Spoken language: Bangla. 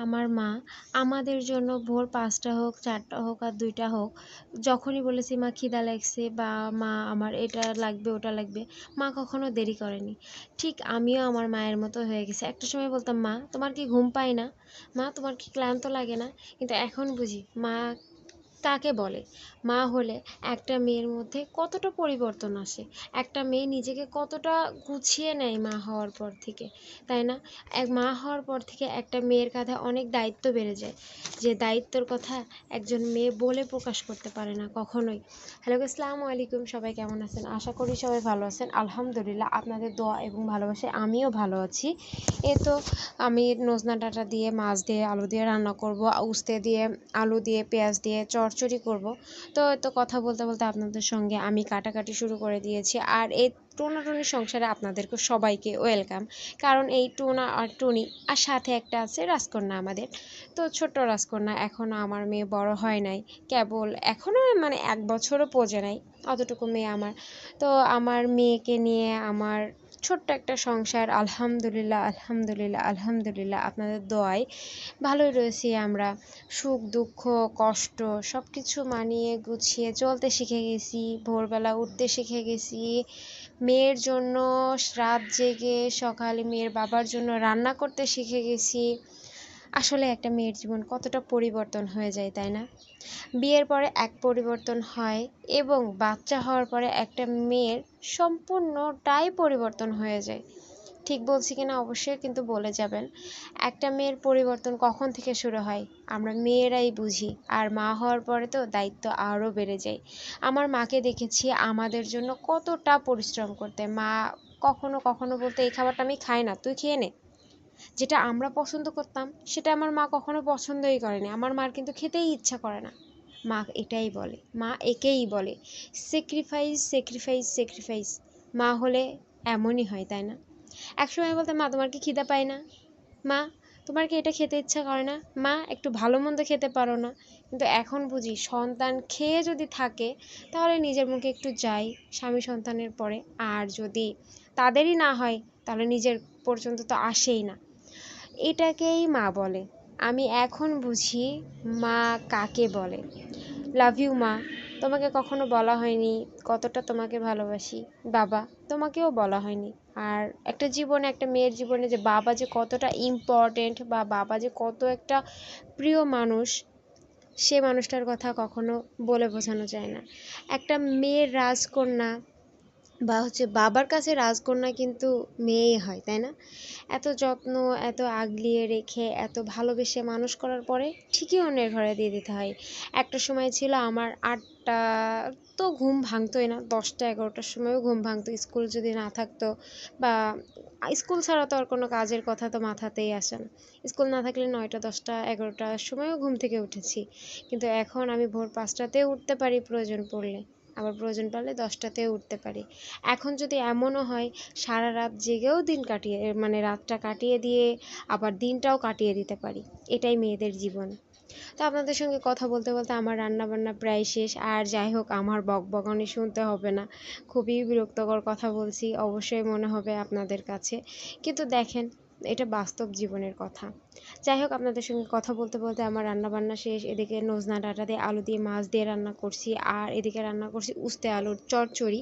আমার মা আমাদের জন্য ভোর ৫টা হোক, ৪টা হোক আর ২টা হোক, যখনই বলেছি মা খিদা লাগছে বা মা আমার এটা লাগবে, ওটা লাগবে, মা কখনো দেরি করেনি। ঠিক আমিও আমার মায়ের মতো হয়ে গেছি। একটা সময় বলতাম, "মা তোমার কি ঘুম পায় না? মা তোমার কি ক্লান্ত লাগে না?" কিন্তু এখন বুঝি মা কাকে বলে। মা হলে একটা মেয়ের মধ্যে কতটা পরিবর্তন আসে। একটা মেয়ে নিজেকে কতটা গুছিয়ে নেয় মা হওয়ার পর থেকে, তাই না? মা হওয়ার পর থেকে একটা মেয়ের কাঁধে অনেক দায়িত্ব বেড়ে যায়, যে দায়িত্বর কথা একজন মেয়ে বলে প্রকাশ করতে পারে না কখনোই। হ্যালো, আসসালামু আলাইকুম, সবাই কেমন আছেন? আশা করি সবাই ভালো আছেন। আলহামদুলিল্লাহ, আপনাদের দোয়া এবং ভালোবাসায় আমিও ভালো আছি। তো আমি নজনা ডাঁটা দিয়ে, মাছ দিয়ে, আলু দিয়ে রান্না করব, উস্তে দিয়ে, আলু দিয়ে, পেঁয়াজ দিয়ে চচ্চড়ি করব। তো কথা বলতে বলতে আপনাদের সঙ্গে আমি কাটাকাটি শুরু করে দিয়েছি। আর এই টোনাটুনি সংসারে আপনাদেরকে সবাইকে ওয়েলকাম। কারণ এই টোনা আর টুনি আর সাথে একটা আছে রাজকন্যা আমাদের। তো ছোট্ট রাজকন্যা, এখনও আমার মেয়ে বড় হয় নাই, কেবল এখনও মানে ১ বছরও পৌঁছে নাই, অতটুকু মেয়ে আমার। তো আমার মেয়েকে নিয়ে আমার ছোট্ট একটা সংসার, আলহামদুলিল্লাহ আলহামদুলিল্লাহ আলহামদুলিল্লাহ, আপনাদের দোয়ায় ভালোই রয়েছি আমরা। সুখ দুঃখ কষ্ট সব কিছু মানিয়ে গুছিয়ে চলতে শিখে গেছি, ভোরবেলা উঠতে শিখে গেছি, মেয়ের জন্য রাত জেগে সকালে মেয়ের বাবার জন্য রান্না করতে শিখে গেছি। আসলে একটা মেয়ের জীবন কতটা পরিবর্তন হয়ে যায়, তাই না? বিয়ের পরে এক পরিবর্তন হয় এবং বাচ্চা হওয়ার পরে একটা মেয়ের সম্পূর্ণটাই পরিবর্তন হয়ে যায়। ঠিক বলছি কিনা অবশ্যই কিন্তু বলে যাবেন। একটা মেয়ের পরিবর্তন কখন থেকে শুরু হয় আমরা মেয়েরাই বুঝি। আর মা হওয়ার পরে তো দায়িত্ব আরও বেড়ে যায়। আমার মাকে দেখেছি আমাদের জন্য কতটা পরিশ্রম করতে। মা কখনো কখনো বলতে, এই খাবারটা আমি খাই না, তুই খেয়ে নে। যেটা আমরা পছন্দ করতাম সেটা আমার মা কখনো পছন্দই করেনি। আমার মার কিন্তু খেতেই ইচ্ছা করে না। মা এটাই বলে, মা একেই বলে স্যাক্রিফাইস স্যাক্রিফাইস স্যাক্রিফাইস। মা হলে এমনই হয়, তাই না? একসময় বলতাম, মা তোমার কি খিদা পায় না? মা তোমার কি এটা খেতে ইচ্ছা করে না? মা একটু ভালো মন্দ খেতে পারো না? কিন্তু এখন বুঝি সন্তান খেয়ে যদি থাকে তাহলে নিজের মুখে একটু যাই, স্বামী সন্তানের পরে। আর যদি তাদেরই না হয় তাহলে নিজের পর্যন্ত তো আসেই না। এটাকেই মা বলে। আমি এখন বুঝি মা কাকে বলে। লাভ ইউ মা, তোমাকে কখনো বলা হয়নি কতটা তোমাকে ভালোবাসি। বাবা, তোমাকেও বলা হয়নি। আর একটা জীবনে, একটা মেয়ের জীবনে যে বাবা যে কতটা ইম্পর্টেন্ট বা বাবা যে কত একটা প্রিয় মানুষ, সে মানুষটার কথা কখনো বলে বোঝানো যায় না। একটা মেয়ের রাজকন্যা বা বাবার কাছে রাজকন্যা কিন্তু মেয়েই হয়, তাই না? এত যত্ন, এত আগলিয়ে রেখে, এত ভালোবেসে মানুষ করার পরে ঠিকই অন্যের ঘরে দিয়ে দিতে হয়। একটা সময় ছিল আমার ৮টা তো ঘুম ভাঙতোই না, 10টা 11টার সময়ও ঘুম ভাঙতো স্কুল যদি না থাকতো, বা স্কুল ছাড়া তো আর কোনো কাজের কথা তো মাথাতেই আসে না। স্কুল না থাকলে 9টা 10টা 11টার সময়ও ঘুম থেকে উঠেছি। কিন্তু এখন আমি ভোর 5টাতেও উঠতে পারি প্রয়োজন পড়লে, আবার প্রয়োজন পড়লে 10টাতেও উঠতে পারি। এখন যদি এমনও হয় সারা রাত জেগেও দিন কাটিয়ে, মানে রাতটা কাটিয়ে দিয়ে আবার দিনটাও কাটিয়ে দিতে পারি। এটাই মেয়েদের জীবন। তো আপনাদের সঙ্গে কথা বলতে বলতে আমার রান্নাবান্না প্রায় শেষ। আর যাই হোক, আমার বকবকানি শুনতে হবে না, খুবই বিরক্তকর কথা বলছি অবশ্যই মনে হবে আপনাদের কাছে, কিন্তু দেখেন এটা বাস্তব জীবনের কথা। যাই হোক, আপনাদের সঙ্গে কথা বলতে বলতে আমার রান্নাবান্না শেষ। এদিকে নজনা ডাঁটা দিয়ে, আলু দিয়ে, মাছ দিয়ে রান্না করছি, আর এদিকে রান্না করছি উস্তে আলুর চচ্চড়ি।